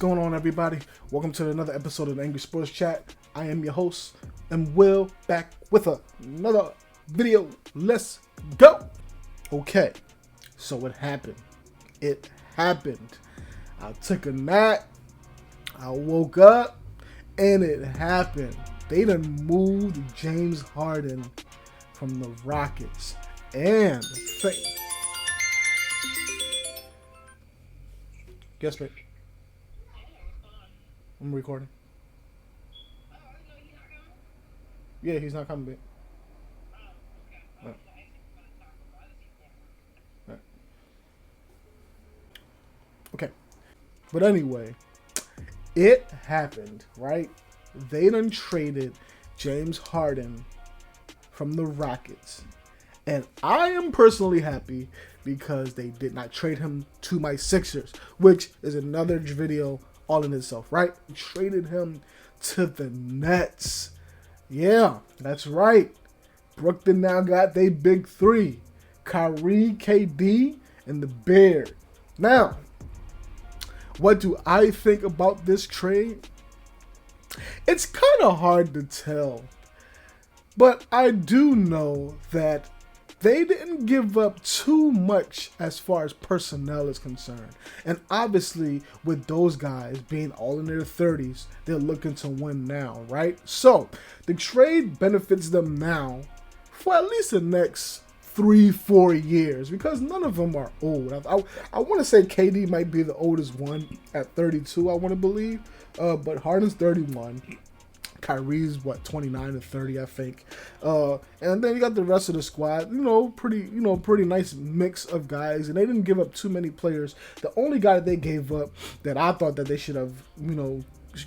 going on, everybody? Welcome to another episode of the Angry Sports Chat. I am your host, and Will, back with another video. Let's go! Okay, so it happened. It happened. I took a nap, I woke up, and it happened. They done moved James Harden from the Rockets. And guess what? I'm recording. Yeah, he's not coming back. Right. Right. Okay. But anyway, it happened, right? They done traded James Harden from the Rockets. And I am personally happy because they did not trade him to my Sixers, which is another video all in itself, right? Traded him to the Nets. Yeah, that's right. Brooklyn now got their big three. Kyrie, KD, and the Bear. Now, what do I think about this trade? It's kind of hard to tell. But I do know that they didn't give up too much as far as personnel is concerned. And obviously, with those guys being all in their 30s, they're looking to win now, right? So, the trade benefits them now for at least the next 3-4 years because none of them are old. I want to say KD might be the oldest one at 32, I want to believe. But Harden's 31. Kyrie's 29 or 30, I think. And then you got the rest of the squad, pretty nice mix of guys, and they didn't give up too many players. The only guy that they gave up that I thought that they should have,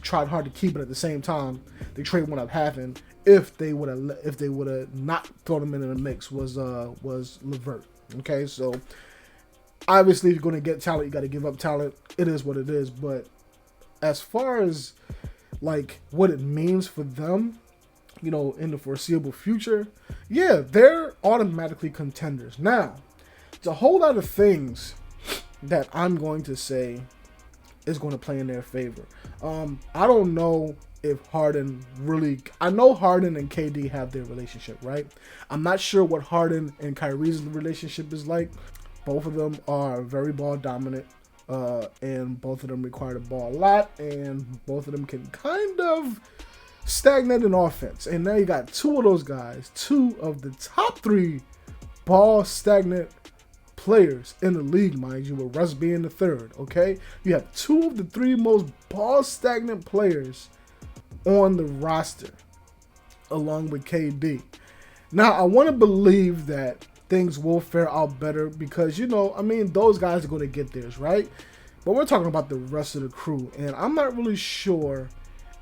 tried hard to keep it at the same time, the trade wouldn't have happened if they would have not thrown him in the mix was LeVert. Okay, so obviously if you're going to get talent, you got to give up talent. It is what it is, but as far as like what it means for them, in the foreseeable future, yeah, they're automatically contenders. Now, there's a whole lot of things that I'm going to say is going to play in their favor. I don't know if Harden I know Harden and KD have their relationship, right? I'm not sure what Harden and Kyrie's relationship is like. Both of them are very ball dominant. And both of them require the ball a lot, and both of them can kind of stagnate in offense. And now you got two of those guys, two of the top 3 ball stagnant players in the league, mind you, with Russ being the third, okay? You have 2 of the 3 most ball stagnant players on the roster, along with KD. Now, I want to believe that things will fare out better because, those guys are going to get theirs, right? But we're talking about the rest of the crew, and I'm not really sure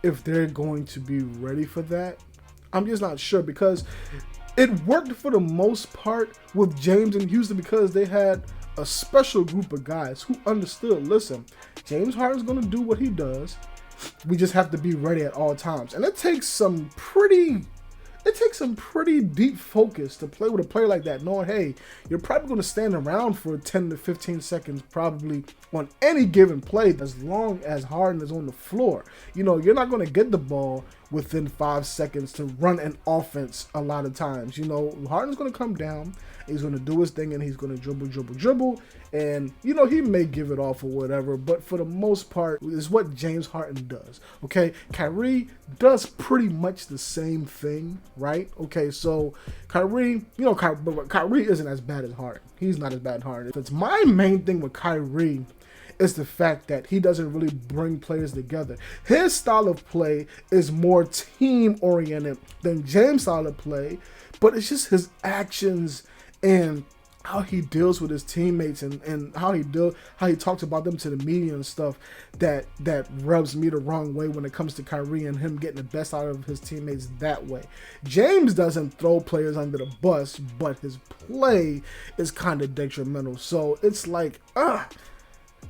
if they're going to be ready for that. I'm just not sure because it worked for the most part with James and Houston because they had a special group of guys who understood, listen, James Harden's going to do what he does. We just have to be ready at all times. And it takes some pretty deep focus to play with a player like that, knowing, hey, you're probably going to stand around for 10 to 15 seconds probably on any given play as long as Harden is on the floor. You're not going to get the ball within 5 seconds to run an offense a lot of times. Harden's going to come down, he's going to do his thing, and he's going to dribble, and, he may give it off or whatever, but for the most part, is what James Harden does, okay? Kyrie does pretty much the same thing, right? Okay, so Kyrie, but Kyrie isn't as bad as Harden. He's not as bad as Harden. That's my main thing with Kyrie is the fact that he doesn't really bring players together. His style of play is more team-oriented than James' style of play, but it's just his actions and how he deals with his teammates and how he talks about them to the media and stuff that rubs me the wrong way when it comes to Kyrie and him getting the best out of his teammates that way. James doesn't throw players under the bus, but his play is kind of detrimental. So it's like,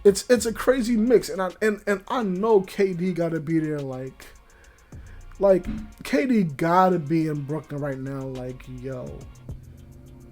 it's a crazy mix, and I know KD gotta be there, like KD gotta be in Brooklyn right now, like, yo,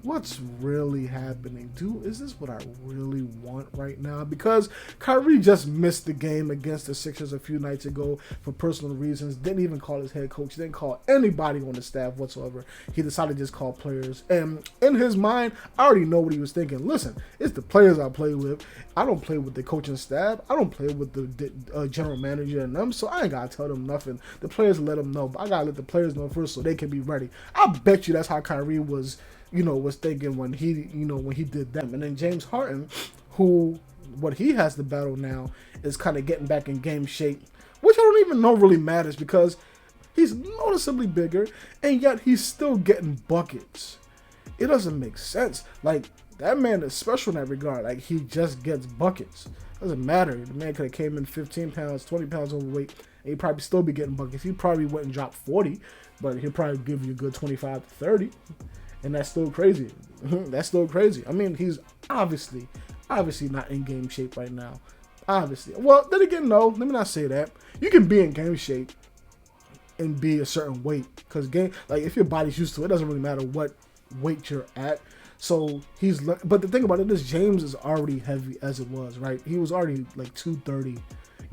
what's really happening? Is this what I really want right now? Because Kyrie just missed the game against the Sixers a few nights ago for personal reasons. Didn't even call his head coach. Didn't call anybody on the staff whatsoever. He decided to just call players. And in his mind, I already know what he was thinking. Listen, it's the players I play with. I don't play with the coaching staff. I don't play with the general manager and them. So I ain't got to tell them nothing. The players let them know. But I got to let the players know first so they can be ready. I bet you that's how Kyrie was thinking when he did that. And then James Harden, who what he has to battle now is kind of getting back in game shape, which I don't even know really matters because he's noticeably bigger and yet he's still getting buckets. It doesn't make sense. Like, that man is special in that regard. Like, he just gets buckets. Doesn't matter. The man could have came in 15 pounds, 20 pounds overweight, and he'd probably still be getting buckets. He probably wouldn't drop 40, but he'll probably give you a good 25 to 30. And that's still crazy. That's still crazy. I mean, he's obviously not in game shape right now. Obviously. Well, then again, no. Let me not say that. You can be in game shape and be a certain weight. Because if your body's used to it, it doesn't really matter what weight you're at. So but the thing about it is James is already heavy as it was, right? He was already like 230.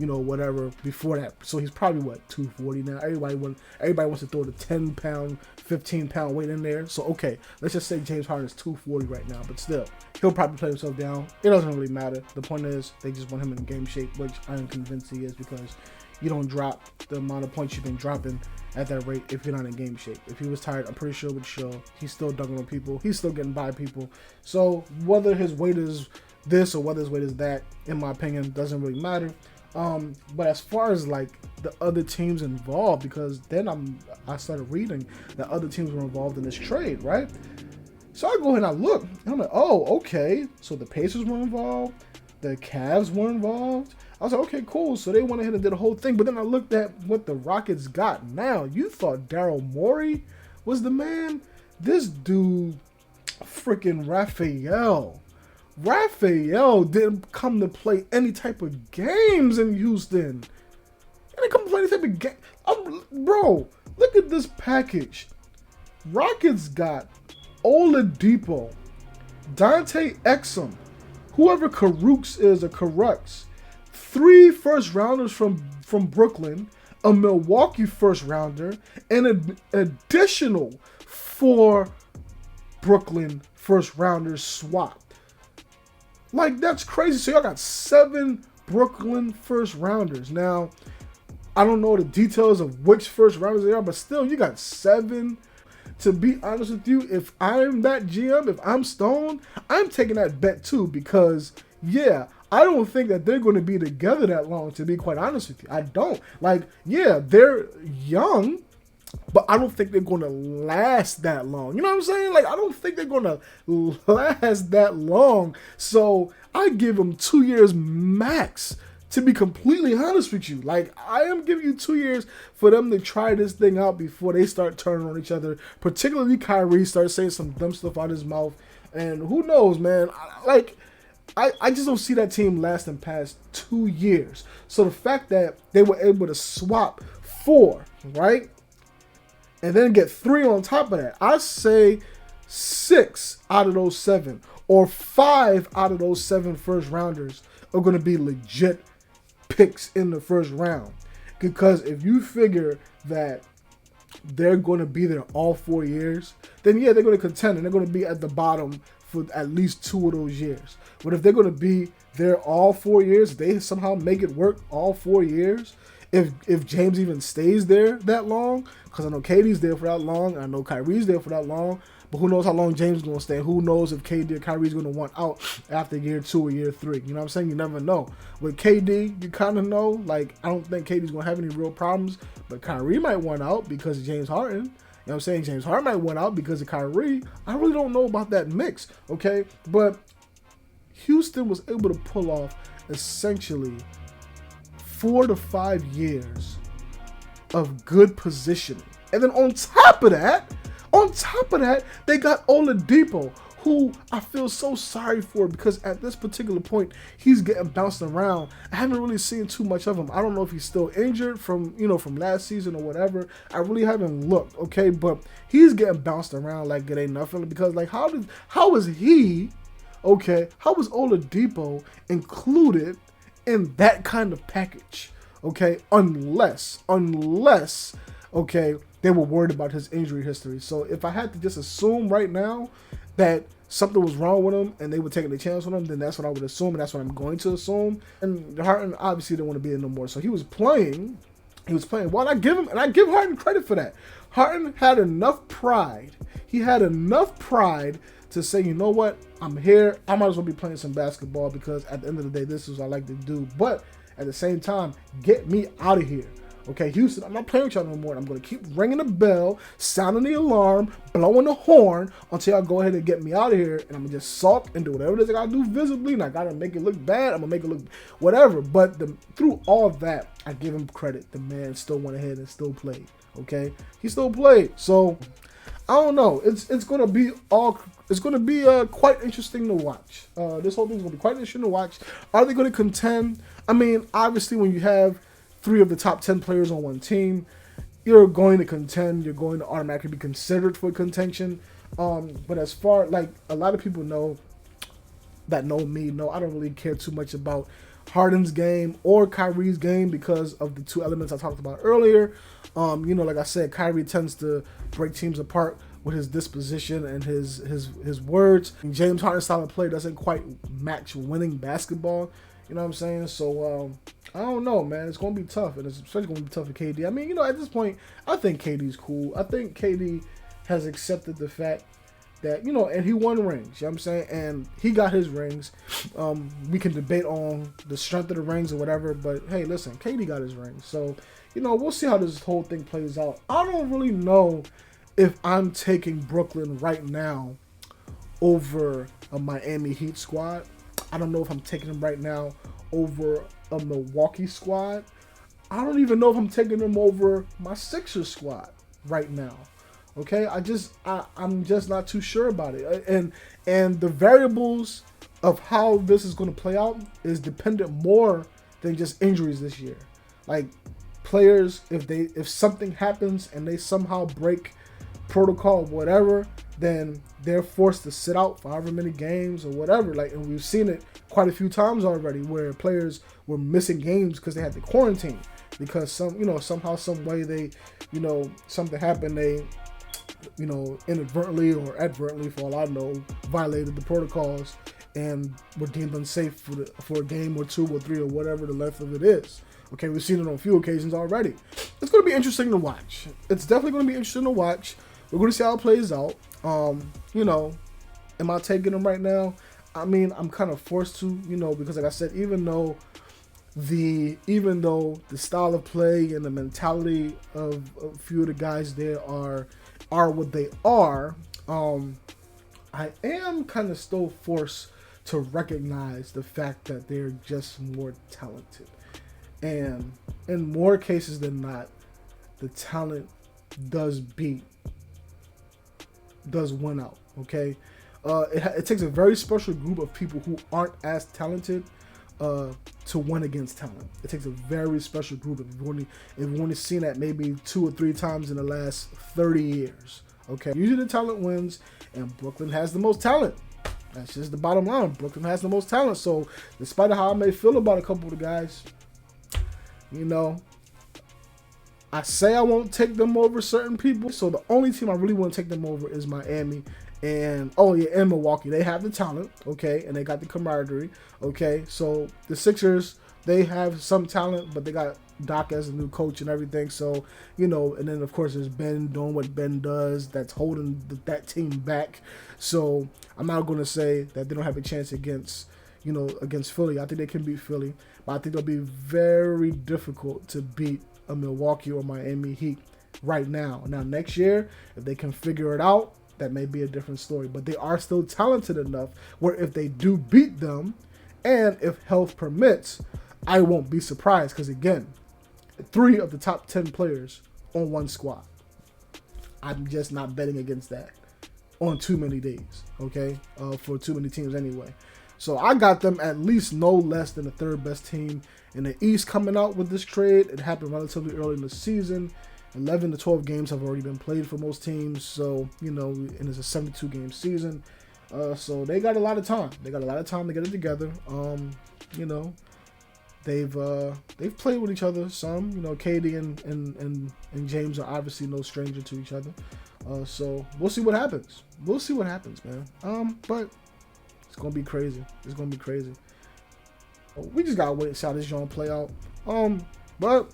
Whatever before that. So he's probably 240 now. Everybody wants to throw the 10 pound, 15 pound weight in there. So okay, let's just say James Harden is 240 right now, but still, he'll probably play himself down. It doesn't really matter. The point is they just want him in game shape, which I am convinced he is because you don't drop the amount of points you've been dropping at that rate if you're not in game shape. If he was tired, I'm pretty sure it would show. He's still dunking on people. He's still getting by people. So whether his weight is this or whether his weight is that, in my opinion, doesn't really matter. But as far as like the other teams involved, because then I started reading that other teams were involved in this trade, right? So I go ahead and I look, and I'm like, oh, okay. So the Pacers were involved, the Cavs were involved. I was like, okay, cool. So they went ahead and did the whole thing. But then I looked at what the Rockets got now. You thought Daryl Morey was the man? This dude, freaking Raphael didn't come to play any type of games in Houston. He didn't come to play any type of game. Bro, look at this package. Rockets got Oladipo, Dante Exum, whoever Karooks is or Karux, 3 first rounders from Brooklyn, a Milwaukee first rounder, and an additional 4 Brooklyn first rounders swapped. Like, that's crazy. So y'all got 7 Brooklyn first rounders. Now, I don't know the details of which first rounders they are, but still, you got 7. To be honest with you, if I'm that GM, if I'm Stone, I'm taking that bet too because, yeah, I don't think that they're going to be together that long, to be quite honest with you. I don't. Like, yeah, they're young, but I don't think they're going to last that long. You know what I'm saying? Like, I don't think they're going to last that long. So I give them 2 years max, to be completely honest with you. Like, I am giving you 2 years for them to try this thing out before they start turning on each other. Particularly Kyrie starts saying some dumb stuff out his mouth. And who knows, man? I just don't see that team lasting past 2 years. So the fact that they were able to swap 4, right? And then get 3 on top of that. I say 6 out of those 7 or 5 out of those 7 first rounders are going to be legit picks in the first round. Because if you figure that they're going to be there all 4 years, then yeah, they're going to contend and they're going to be at the bottom for at least 2 of those years. But if they're going to be there all 4 years, they somehow make it work all 4 years. If James even stays there that long, because I know KD's there for that long, I know Kyrie's there for that long, but who knows how long James is going to stay? Who knows if KD or Kyrie's going to want out after year 2 or year 3? You know what I'm saying? You never know. With KD, you kind of know. Like, I don't think KD's going to have any real problems, but Kyrie might want out because of James Harden. You know what I'm saying? James Harden might want out because of Kyrie. I really don't know about that mix, okay? But Houston was able to pull off essentially 4 to 5 years of good positioning. And then on top of that, they got Oladipo, who I feel so sorry for because at this particular point, he's getting bounced around. I haven't really seen too much of him. I don't know if he's still injured from last season or whatever. I really haven't looked, okay? But he's getting bounced around like it ain't nothing because like how was he, okay? How was Oladipo included in that kind of package? Okay, unless, okay, they were worried about his injury history. So if I had to just assume right now that something was wrong with him and they were taking a chance on him, then that's what I would assume, and that's what I'm going to assume. And Harden obviously didn't want to be in no more, so he was playing. Well, I give Harden credit for that. Harden had enough pride. He had enough pride to say, you know what, I'm here. I might as well be playing some basketball because at the end of the day, this is what I like to do. But at the same time, get me out of here. Okay, Houston, I'm not playing with y'all no more. I'm going to keep ringing the bell, sounding the alarm, blowing the horn until y'all go ahead and get me out of here. And I'm going to just sulk and do whatever it is I got to do visibly. And I got to make it look bad. I'm going to make it look whatever. But through all of that, I give him credit. The man still went ahead and still played. Okay, he still played. So I don't know. It's going to be quite interesting to watch. This whole thing's going to be quite interesting to watch. Are they going to contend? I mean, obviously, when you have 3 of the top 10 players on one team, you're going to contend. You're going to automatically be considered for contention. But as far like a lot of people know I don't really care too much about Harden's game or Kyrie's game because of the 2 elements I talked about earlier. Like I said, Kyrie tends to break teams apart with his disposition and his words. And James Harden's style of play doesn't quite match winning basketball. You know what I'm saying? So I don't know, man. It's going to be tough, and it's especially going to be tough for KD. I mean, at this point, I think KD's cool. I think KD has accepted the fact that, and he won rings. You know what I'm saying? And he got his rings. We can debate on the strength of the rings or whatever, but hey, listen, KD got his rings. So, we'll see how this whole thing plays out. I don't really know if I'm taking Brooklyn right now over a Miami Heat squad. I don't know if I'm taking them right now over a Milwaukee squad. I don't even know if I'm taking them over my Sixers squad right now. Okay, I'm just not too sure about it. And the variables of how this is going to play out is dependent more than just injuries this year. Like players, if something happens and they somehow break protocol or whatever, then they're forced to sit out for however many games or whatever. Like, and we've seen it quite a few times already where players were missing games because they had to quarantine because somehow, some way they, something happened. They, inadvertently or advertently, for all I know, violated the protocols and were deemed unsafe for a game or 2 or 3 or whatever the length of it is. Okay, we've seen it on a few occasions already. It's going to be interesting to watch. It's definitely going to be interesting to watch. We're going to see how it plays out. Am I taking them right now? I mean, I'm kind of forced to, because like I said, even though the style of play and the mentality of a few of the guys there are what they are, I am kind of still forced to recognize the fact that they're just more talented. And in more cases than not, the talent does win out, okay? It takes a very special group of people who aren't as talented to win against talent. It takes a very special group. We've only seen that maybe 2 or 3 times in the last 30 years, okay? Usually the talent wins, and Brooklyn has the most talent. That's just the bottom line. Brooklyn has the most talent. So despite how I may feel about a couple of the guys, I say I won't take them over certain people. So the only team I really want to take them over is Miami. And Milwaukee. They have the talent, okay, and they got the camaraderie, okay. So the Sixers, they have some talent, but they got Doc as a new coach and everything. So, and then of course there's Ben doing what Ben does that's holding that team back. So I'm not going to say that they don't have a chance against Philly. I think they can beat Philly, but I think it'll be very difficult to beat a Milwaukee or Miami Heat right now. Now next year, if they can figure it out, that may be a different story, but they are still talented enough where if they do beat them, and if health permits, I won't be surprised because, again, 3 of the top 10 players on one squad. I'm just not betting against that. on too many days, okay, for too many teams anyway. So I got them at least no less than the third best team in the East coming out with this trade. It happened relatively early in the season. 11 to 12 games have already been played for most teams, so, you know, and it's a 72-game season. So they got a lot of time. They got a lot of time to get it together. You know, they've played with each other some. You know, KD and James are obviously no stranger to each other. So we'll see what happens. We'll see what happens, man. But it's gonna be crazy. It's gonna be crazy. We just gotta wait and see how this joint play out. But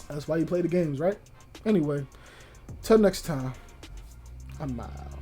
that's why you play the games, right? Anyway, till next time, I'm out.